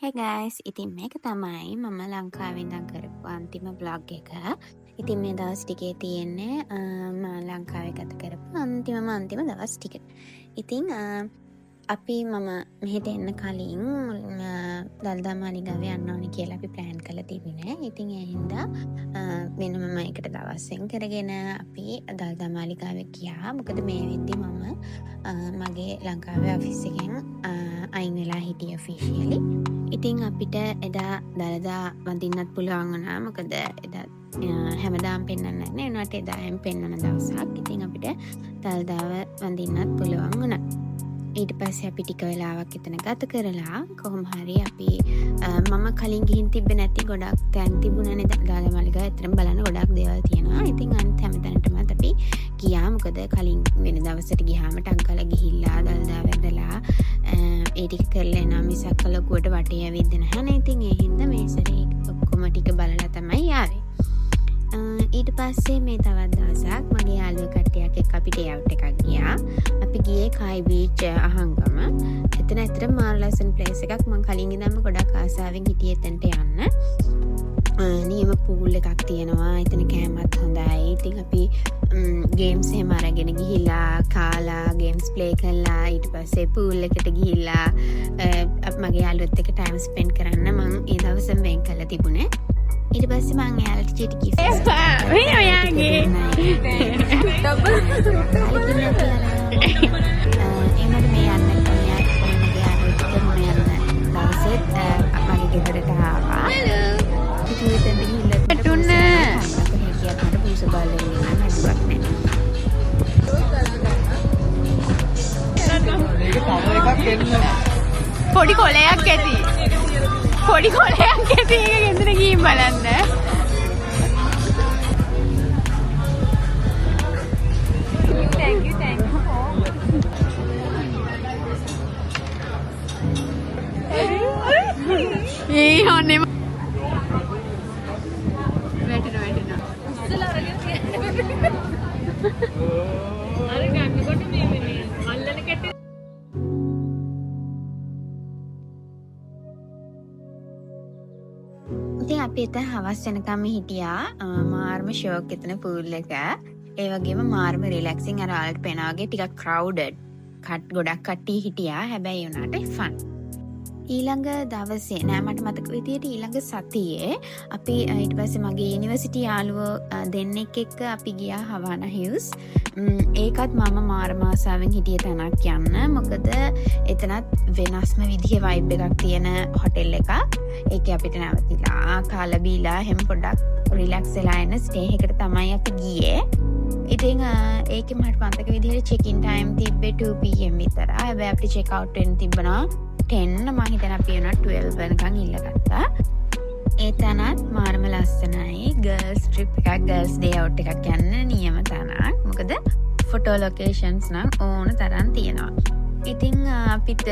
Hi guys, ඉතින් මේක තමයි මම ලංකාවේ ඉඳන් කරපු අන්තිම vlog එක. ඉතින් මේ දවස් ටිකේ තියෙන්නේ මම ලංකාවේ ගත කරපු අන්තිම දවස් ටික. ඉතින් අපි මම මෙහෙට එන්න කලින් දළදා මාලිගාවේ යන්න ඕනේ කියලා අපි ප්ලෑන් කරලා තිබුණේ. ඉතින් ඒ හින්දා වෙනමම එකට දවස් වෙන් කරගෙන අපි දළදා මාලිගාවේ ගියා. මොකද මේ වෙද්දි මම මගේ ලංකාවේ ඔෆිස් එකෙන් අයින් වෙලා හිටියේ ඔෆිෂියලි. ඉතින් අපිට එදා දළදා වඳින්නත් පුළුවන් වුණා. මොකද එදා හැමදාම පෙන්වන්නේ නැහැ. ඒනට එදා හැම පෙන්වන දවසක්. ඉතින් අපිට දළදාව වඳින්නත් පුළුවන් වුණා. ඊට පස්සේ අපි ටික වෙලාවක් එතන ගත කරලා කොහොම හරි අපි මම කලින් ගිහින් තිබ්බේ නැති ගොඩක් තැන් තිබුණානේ දළදා මාලිගාව. ඇත්තටම බලන්න ගොඩක් දේවල් තියෙනවා. ඉතින් අනිත් හැම තැනටමත් අපි ගියා. මොකද කලින් වෙන දවසට ගියාම ටංකල ගිහිල්ලා දළදා වැඳලා ඒ ටික කරලා එනවා මිසක් ලොකුවට වටේ ඇවිද්ද නැහනේ. ඉතින් ඒ හින්දා මේ සැරේ ඔක්කොම ටික බලලා තමයි ආවේ. ඊට පස්සේ මේ තවත් දවසක් මගේ යාළුවෝ කට්ටියක් එක්ක අපි ඩේ අවුට් එකක් ගියා. අපි ගියේ කයි බීච් අහංගම. එතන ඇත්තටම මාර ලස්සන ප්ලේස් එකක්. මම කලින් ඉඳන්ම ගොඩක් ආසාවෙන් හිටියේ එතනට යන්න. නියම පූල් එකක් තියෙනවා. එතන කෑමත් හොඳයි. ඉතින් අපි ගේම්ස් එහෙම අරගෙන ගිහිල්ලා කාලා ගේම්ස් ප්ලේ කළා. ඊට පස්සේ පූල් එකට ගිහිල්ලා මගේ යාළුවොත් එක්ක ටයිම් ස්පෙන්ඩ් කරන්න මම ඒ දවසම වෙන් කරලා තිබුණේ. ඊට පස්සේ මං එයාලට චීටි ගිෆ්ට් මේ ඔයාගේ ඩබල් එනකොට මේ යන්න කොහේ මගේ යාළුවෙක් මම යන්න දවසෙත් මගේ ගෙදරට ආවා. ඉතින් එතෙන්ට ගිහිල්ලා පටුන්න කොහේ මට පුරුෂ බාලෙන් ගන්න නඩුවක් නෑ. පොඩි කොලයක් ඇති. පොඩි කොලයක් ඇති. ඒක ගෙදර ගිහින් බලන්න. Thank you. ඒ හොනේ වැටෙනවා. ඉස්සලා අරගෙන අර ගන්නකොට මේ අල්ලන කැටේ ඉතින් අපි එතන හවස් වෙනකම් හිටියා. මාර්ම ෂෝක් එතන පූල් එක. ඒ වගේම මාර්ම රිලැක්සිං අර ආල්ට් පේනා වගේ ටිකක් ක්‍රවුඩඩ්. ගොඩක් කට්ටිය හිටියා. හැබැයි උනාට ෆන්. ඊළඟ දවසේ නෑ මට මතක විදියට ඊළඟ සතියේ අපි ඊට පස්සේ මගේ යුනිවර්සිටි යාළුවෝ දෙන්නෙක් එක්ක අපි ගියා හවානා හිල්ස්. ඒකත් මම මාරම ආසාවෙන් හිටිය තැනක් යන්න. මොකද එතනත් වෙනස්ම විදිහේ වයිබ් එකක් තියෙන හොටෙල් එකක්. ඒකේ අපිට නැවතිලා කාලා බීලා හැම පොඩ්ඩක් රිලැක්ස් වෙලා එන ස්ටේ එකකට තමයි අපි ගියේ. ඉතින් ඒකේ මට මතක විදිහට චෙක් ඉන් ටයිම් තිබ්බේ 2 pm විතර. හැබැයි අපිට චෙක් අවුට් වෙන්න තිබුණා 10 මම හිතන අපි වෙනවා 12 වෙනකන් ඉල්ලගත්තා. ඒ තැනත් මාරම ලස්සනයි. ගර්ල්ස් ට්‍රිප් එකක් ගර්ල්ස් ඩේ අවුට් එකක් යන්න නියම තැනක්. මොකද ෆොටෝ ලොකේෂන්ස් නම් ඕන තරම් තියෙනවා. ඉතින් අපිට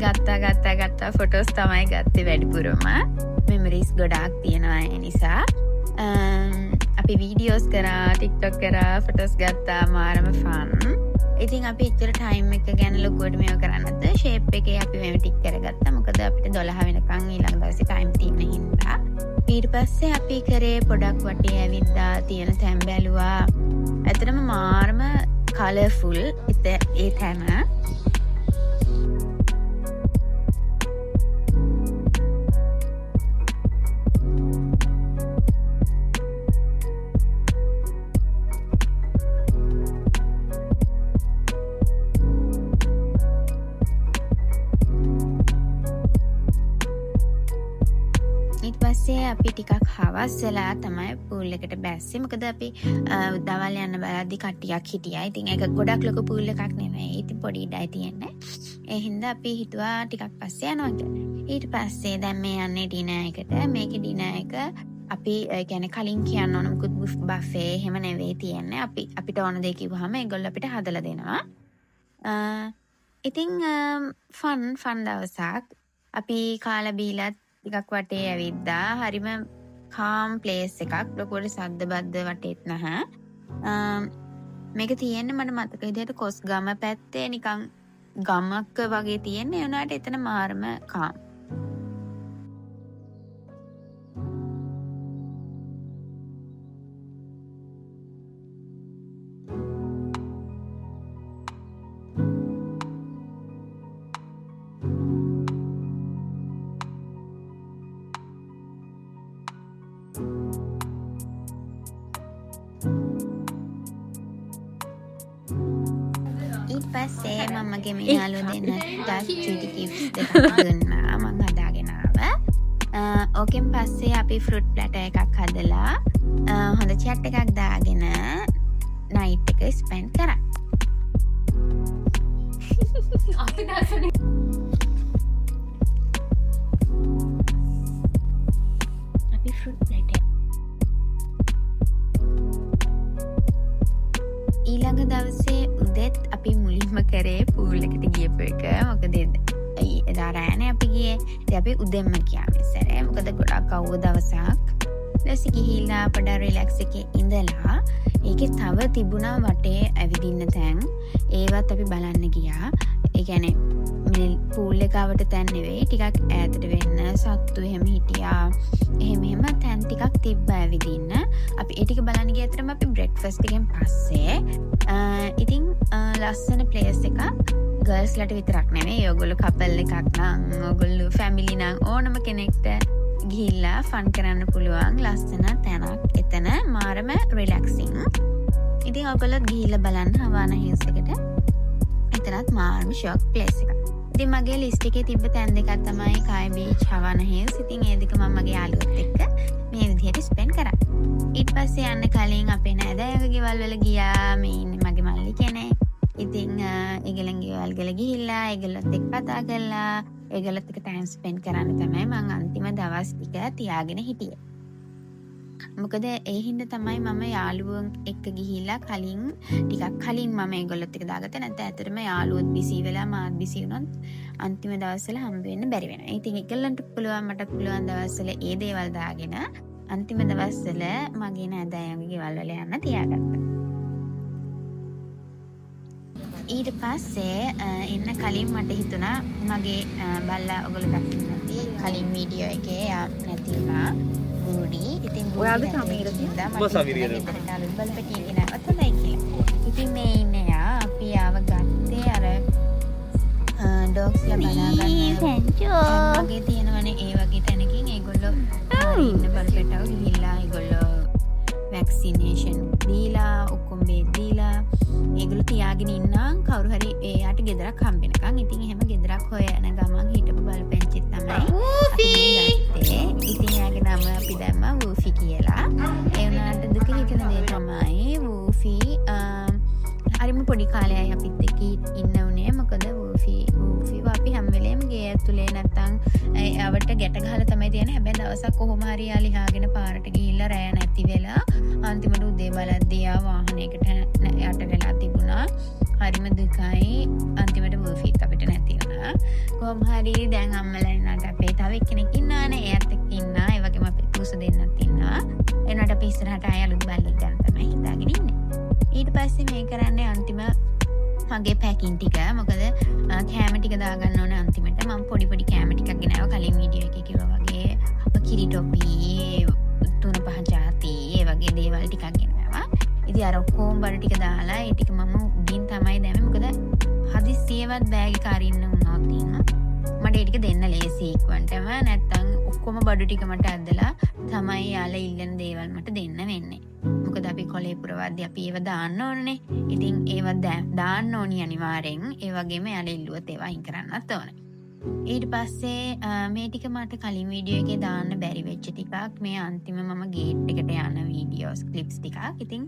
ගත්තා ෆොටෝස් තමයි ගත්තේ වැඩිපුරම. මෙමරිස් ගොඩාක් තියෙනවා ඒ නිසා. අපි වීඩියෝස් කරා, ටික්ටොක් කරා, ෆොටෝස් ගත්තා. මාරම ෆන්. ඉතින් අපි එච්චර ටයිම් එක ගැන ලොකුවට මේව කරන්නේ නැද්ද? ෂේප් එකේ අපි මේව ටික් කරගත්තා. මොකද අපිට 12 වෙනකන් ඊළඟ දවසේ ටයිම් තියෙන හින්දා. ඊට පස්සේ අපි කරේ පොඩක් වටේ ඇවිද්දා තියෙන තැන් බැලුවා. ඇත්තටම මාරම කලර්ෆුල් ඒ තැන. පස්සේ අපි ටිකක් හවස් වෙලා තමයි පූල් එකට බැස්සේ. මොකද අපි දවල් යන්න බලද්දි කට්ටියක් හිටියා. ඉතින් ඒක ගොඩක් ලොකු පූල් එකක් නෙමෙයි. ඉතින් පොඩි ඉඩයි තියෙන්නේ. ඒ හින්දා අපි හිතුවා ටිකක් පස්සේ යනවා කියලා. ඊට පස්සේ දැන් මේ යන්නේ ඩිනර් එකට. මේකේ ඩිනර් එක අපි කියන්නේ කලින් කියන්න ඕන මොකද බෆේ එහෙම නෙවෙයි තියෙන්නේ. අපිට ඕන දේ කිව්වහම ඒගොල්ලෝ අපිට හදලා දෙනවා. ඉතින් ෆන් දවසක්. අපි කාලා බීලා ටිකක් වටේ ඇවිද්දා. හරිම කාම් ප්ලේස් එකක්. ලොකුවට සද්ද බද්ද වටේත් නැහැ. මේක තියෙන්නේ මට මතක විදිහට කොස්ගම පැත්තේ නිකන් ගමක වගේ තියෙන්නේ. උනාට එතන මාරම කාම්. පස්සේ මමගේ මේ යාළුවෝ දෙන්නට චීටි ගිෆ්ට්ස් දෙකක් දුන්නා මං හදාගෙන ආවා. ඕකෙන් පස්සේ අපි ෆෘට් ප්ලැටර් එකක් හදලා හොඳ චැට් එකක් දාගෙන නයිට් එක ස්පෙන්ඩ් කරා. අපි දැසනේ අපි ෆෘට් ප්ලැටර් ඊළඟ දවසේ උදෙත් අපි මුලින්ම කරේ පූල් එකට ගියපු එක. මොකද එදා රෑනේ අපි ගියේ. ඉතින් අපි උදෙන්ම ගියා මෙසරේ. මොකද ගොඩක් අවුව දවසක්. ඊට ගිහිල්ලා පොඩ රිලැක්ස් එකේ ඉඳලා ඒකේ තව තිබුණා වටේ ඇවිදින්න තැන්. ඒවත් අපි බලන්න ගියා. ඒ කියන්නේ මේ පූල් එකවට තැන් නෙවෙයි ටිකක් ඈතට වෙන්න සත්තු එහෙම හිටියා. එහෙම තැන් ටිකක් තිබ්බ ඇවිදින්න. අපි ඒ ටික බලන්න ගිය අතරම අපි බ්‍රෙක්ෆාස්ට් එකෙන් පස්සේ ඉතින් ලස්සන ප්ලේස් එකක් ගර්ල්ස් ලට විතරක් නෙවෙයි. ඔයගොල්ලෝ කපල් එකක් නම් ඔයගොල්ලෝ ෆැමිලි නම් ඕනම කෙනෙක්ට ගිහිල්ලා ෆන් කරන්න පුළුවන් ලස්සන තැනක්. එතන මාරම රිලැක්සිං. ඉතින් ඔයගොල්ලෝ ගිහිල්ලා බලන්න හවාන හිල්ස් එකට. එතනත් මාරම ෂොක් ප්ලේස් එකක්. ඉතින් මගේ ලිස්ට් එකේ තිබ්බ තැන් දෙකක් තමයි කායි බීච් හවාන හිල්ස්. ඉතින් ඒ දෙක මම මගේ යාළුවොත් එක්ක මේ විදිහට ස්පෙන්ඩ් කරා. ඊට පස්සේ යන්න කලින් අපේ නෑදෑයෝගේ ගෙවල් වල ගියා. මේ ඉන්නේ මගේ මල්ලි කෙනෙක්. ඉතින් ඒගොල්ලන්ගේ ගෙවල් වල ගිහිල්ලා ඒගොල්ලොත් එක්ක කතා කරලා ඒගොල්ලොත් එක්ක ටයිම් ස්පෙන්ඩ් කරන්න තමයි මම අන්තිම දවස් ටික තියාගෙන හිටියේ. මොකද ඒ හින්දා තමයි මම යාළුවෝ එක්ක ගිහිල්ලා ටිකක් කලින් මම ඒගොල්ලොත් එක්ක දාගත්තා. නැත්නම් ඇත්තටම යාළුවොත් බිසි වෙලා මාත් බිසි වුණොත් අන්තිම දවස්වල හම්බ වෙන්න බැරි වෙනවා. ඉතින් ඒගොල්ලන්ට පුළුවන් මටත් පුළුවන් දවස්වල ඒ දේවල් දාගෙන අන්තිම දවස්වල මගේ නෑදෑයන්ගේ ගෙවල් වල යන්න තියාගත්තා. ඊට පස්සේ එන්න කලින් මට හිතුණා මගේ බල්ලා ඔයගොල්ලෝ දකින්න නැති කලින් වීඩියෝ එකේ නැති වුණා ගුඩි. ඉතින් ඔයාද සමීර තියෙනවා බල්පටියක නැවත හොඳයි කියලා. ඉතින් මේ ඉන්නේ අපි ආව ගත්තේ අර ඩොග්ස්ලා බලාගන්න වගේ තියෙනවනේ ඒ වගේ තැනකින් ඒගොල්ලෝ ඉන්න බල්පටව ගිහිල්ලා ඒගොල්ලෝ වැක්සිනේෂන් දීලා ඔක්කොම බේත් දීලා ඒගොල්ලෝ තියාගෙන ඉන්නම් කවුරු හරි එයාට ගෙදරක් හම්බෙනකන්. ඉතින් එහෙම ගෙදරක් හොයන ගමන් හිටපු බල්පැංචිත් තමයි ඉතින් යාගේ නම අපි දැම්මා වූෆි කියලා. ඒ වුණාට දුක හිතෙන දේ තමයි වූෆි හරිම පොඩි කාලයයි අපිත් එක්ක ඉන්න උනේ. මොකද වූෆිව අපි හැම වෙලේම ගේ ඇතුලේ නැත්තම් ඒවට ගැට ගහලා තමයි තියන්නේ. හැබැයි දවසක් කොහොම හරි යා ලිහාගෙන පාරට ගිහිල්ලා රෑ නැති වෙලා අන්තිමට උදේ බලද්දී ආ වාහනයකට යට වෙලා තිබුණා. හරිම දුකයි. අන්තිමට වූෆිත් අපිට නැති වුණා. කොහොම හරි දැන් අම්මලා එන්නට අපේ තව එක්කෙනෙක් ඉන්නවනේ. එයාත් එක්ක ඉන්නා. ඒ වගේම අපේ පුස දෙන්නත් ඉන්නවා. එනකොට අපි ඉස්සරහට ආය අලුත් බල්ලෙක් ගන්න තමයි හිතාගෙන ඉන්නේ. ඊට පස්සේ මේ කරන්නේ අන්තිම මගේ පැකින් ටික. මොකද කෑම ටික දාගන්න ඕන අන්තිමට. මම පොඩි කෑම ටිකක් ගෙනාවා කලින් වීඩියෝ එකේ කිව්වා වගේ. කිරි ටොපි 3-5 જાති ඒ වගේ දේවල් ටිකක් ගෙනාවා. ඉතින් අර ඔක්කොම බඩ ටික දාලා ඒ ටික මම උඩින් තමයි දැම්මේ. මොකද හදිස්සියවත් බෑග් එක අරින්න වුණොත් මට ඒ ටික දෙන්න ලේසි ඉක්වන්ටම. නැත්තම් ඔක්කොම බඩු ටික මට ඇදලා තමයි යාලා ඉල්ලන දේවල් මට දෙන්න වෙන්නේ. මොකද අපි කොලේ පුරවද්දී අපි ඒව දාන්න ඕනනේ. ඉතින් ඒව දාන්න ඕනි අනිවාර්යෙන්. ඒ වගේම යාලා ඉල්ලුවත් ඒව අයින් කරන්නත් ඕනේ. ඊට පස්සේ මේ ටික මට කලින් වීඩියෝ එකේ දාන්න බැරි වෙච්ච ටිකක් මේ අන්තිම මම ගේට් එකට යන වීඩියෝස් ක්ලිප්ස් ටිකක්. ඉතින්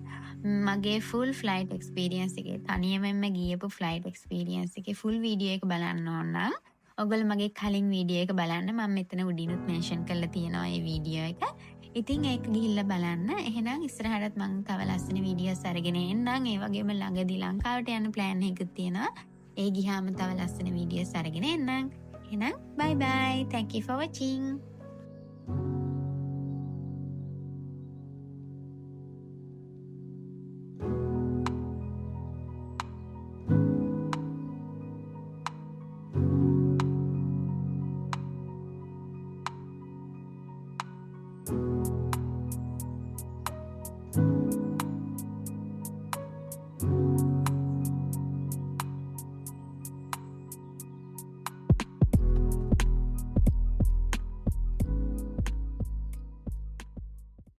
මගේ ෆුල් ෆ්ලයිට් එක්ස්පීරියන්ස් එකේ තනියමම ගියපු ෆ්ලයිට් එක්ස්පීරියන්ස් එකේ ෆුල් වීඩියෝ එක බලන්න ඕන නම් ඔයගොල්ලෝ මගේ කලින් වීඩියෝ එක බලන්න. මම මෙතන උඩිනුත් මෙන්ෂන් කරලා තියෙනවා මේ වීඩියෝ එක. ඉතින් ඒක ගිහිල්ලා බලන්න. එහෙනම් ඉස්සරහටත් මම තව ලස්සන වීඩියෝස් අරගෙන එන්නම්. ඒ වගේම ළඟදී ලංකාවට යන්න ප්ලෑන් එකකුත් තියෙනවා. ඒ ගියාම තව ලස්සන වීඩියෝස් අරගෙන එන්නම්. එහෙනම් bye bye. Thank you for watching.